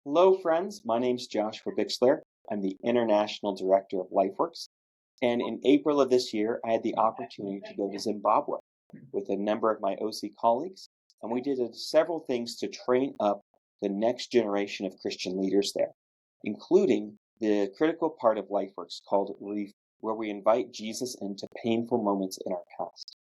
Hello, friends. My name's Joshua Bixler. I'm the International Director of LifeWorks. And in April of this year, I had the opportunity to go to Zimbabwe with a number of my OC colleagues. And we did several things to train up the next generation of Christian leaders there, including the critical part of LifeWorks called where we invite Jesus into painful moments in our past.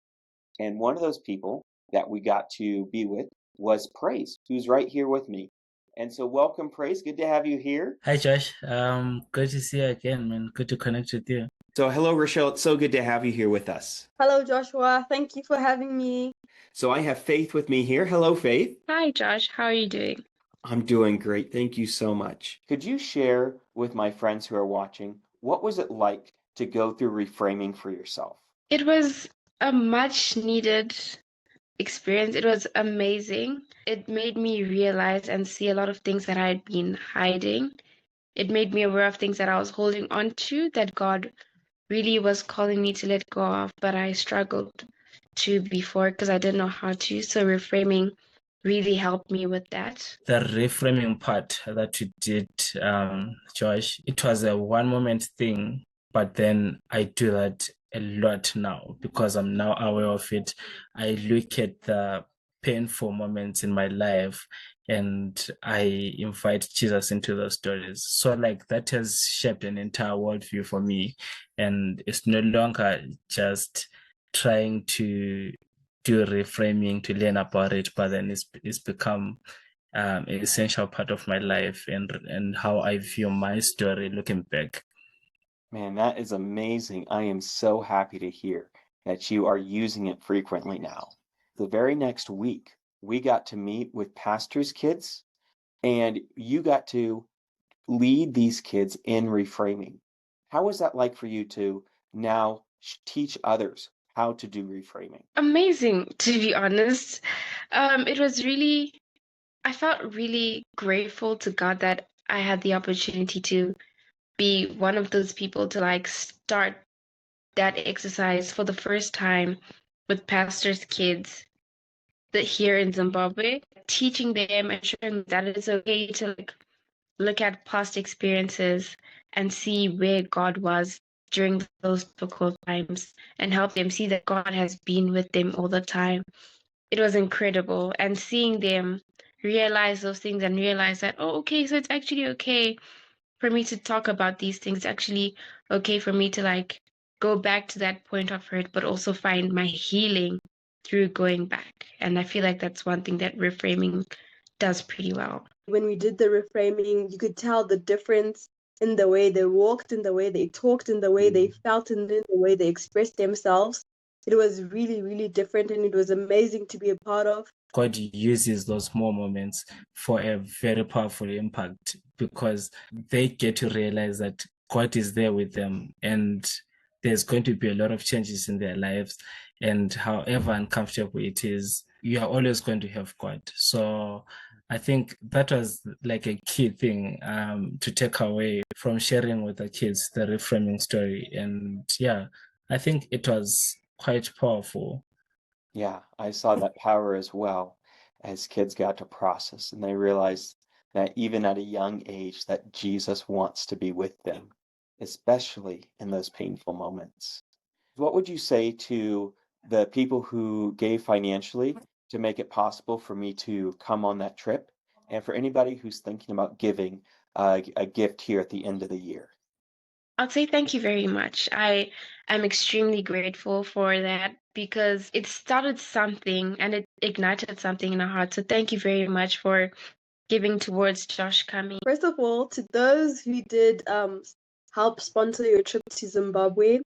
And one of those people that we got to be with was Praise, who's right here with me. And so welcome, Praise. Good to have you here. Hi Josh, good to see you again, man. Good to connect with you. So hello, Rochelle. It's so good to have you here with us. Hello, Joshua. Thank you for having me. So I have Faith with me here. Hello, Faith. Hi, Josh. How are you doing? I'm doing great. Thank you so much. Could you share with my friends who are watching, what was it like to go through reframing for yourself? It was a much needed experience. It was amazing. It made me realize and see a lot of things that I had been hiding. It made me aware of things that I was holding on to that God really was calling me to let go of, but I struggled to before because I didn't know how to. So reframing really helped me with that. The reframing part that you did, Josh, it was a one moment thing, but then I do that a lot now because I'm now aware of it. I look at the painful moments in my life and I invite Jesus into those stories. So like that has shaped an entire worldview for me. And it's no longer just trying to do reframing to learn about it, but then it's become an essential part of my life and how I view my story looking back. Man, that is amazing. I am so happy to hear that you are using it frequently now. The very next week, we got to meet with pastors' kids, and you got to lead these kids in reframing. How was that like for you to now teach others how to do reframing? Amazing, to be honest. I felt really grateful to God that I had the opportunity to be one of those people to like start that exercise for the first time with pastors' kids that here in Zimbabwe, teaching them and showing them that it's okay to like look at past experiences and see where God was during those difficult times and help them see that God has been with them all the time. It was incredible. And seeing them realize those things and realize that, oh, okay, so it's actually okay for me to talk about these things, actually okay for me to like go back to that point of hurt, but also find my healing through going back. And I feel like that's one thing that reframing does pretty well. When we did the reframing, you could tell the difference in the way they walked, in the way they talked, in the way they felt, and in the way they expressed themselves. It was really, really different, and it was amazing to be a part of. God uses those small moments for a very powerful impact because they get to realize that God is there with them and there's going to be a lot of changes in their lives. And however uncomfortable it is, you are always going to have God. So I think that was like a key thing to take away from sharing with the kids the reframing story. And yeah, I think it was quite powerful. Yeah, I saw that power as well as kids got to process and they realized that even at a young age that Jesus wants to be with them, especially in those painful moments. What would you say to the people who gave financially to make it possible for me to come on that trip? And for anybody who's thinking about giving a gift here at the end of the year? I'll say thank you very much. I am extremely grateful for that because it started something and it ignited something in our heart. So thank you very much for giving towards Josh coming. First of all, to those who did help sponsor your trip to Zimbabwe,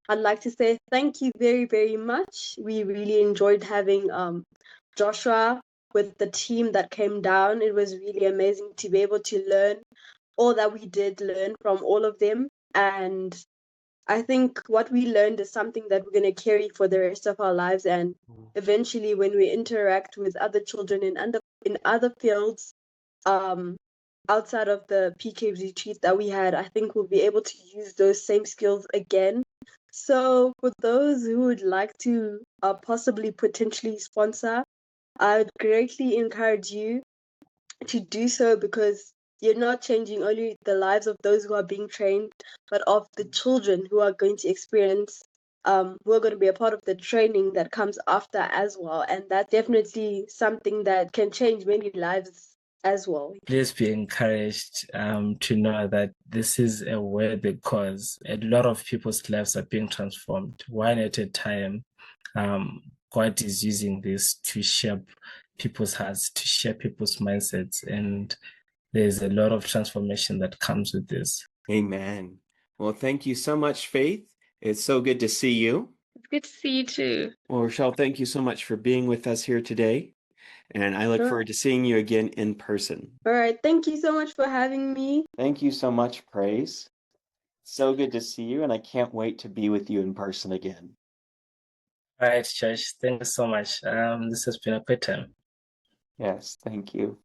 I'd like to say thank you very, very much. We really enjoyed having Joshua with the team that came down. It was really amazing to be able to learn all that we did learn from all of them. And I think what we learned is something that we're going to carry for the rest of our lives. And eventually, when we interact with other children in other fields, outside of the PK retreat that we had, I think we'll be able to use those same skills again. So for those who would like to possibly potentially sponsor, I would greatly encourage you to do so because you're not changing only the lives of those who are being trained, but of the children who are going to experience, who are going to be a part of the training that comes after as well. And that's definitely something that can change many lives as well. Please be encouraged to know that this is a worthy cause. A lot of people's lives are being transformed one at a time. God is using this to shape people's hearts, to shape people's mindsets, and there's a lot of transformation that comes with this. Amen. Well, thank you so much, Faith. It's so good to see you. It's good to see you too. Well, Rochelle, thank you so much for being with us here today. And I look Sure. forward to seeing you again in person. All right. Thank you so much for having me. Thank you so much, Praise. So good to see you, and I can't wait to be with you in person again. All right, Josh, thank you so much. This has been a great time. Yes, thank you.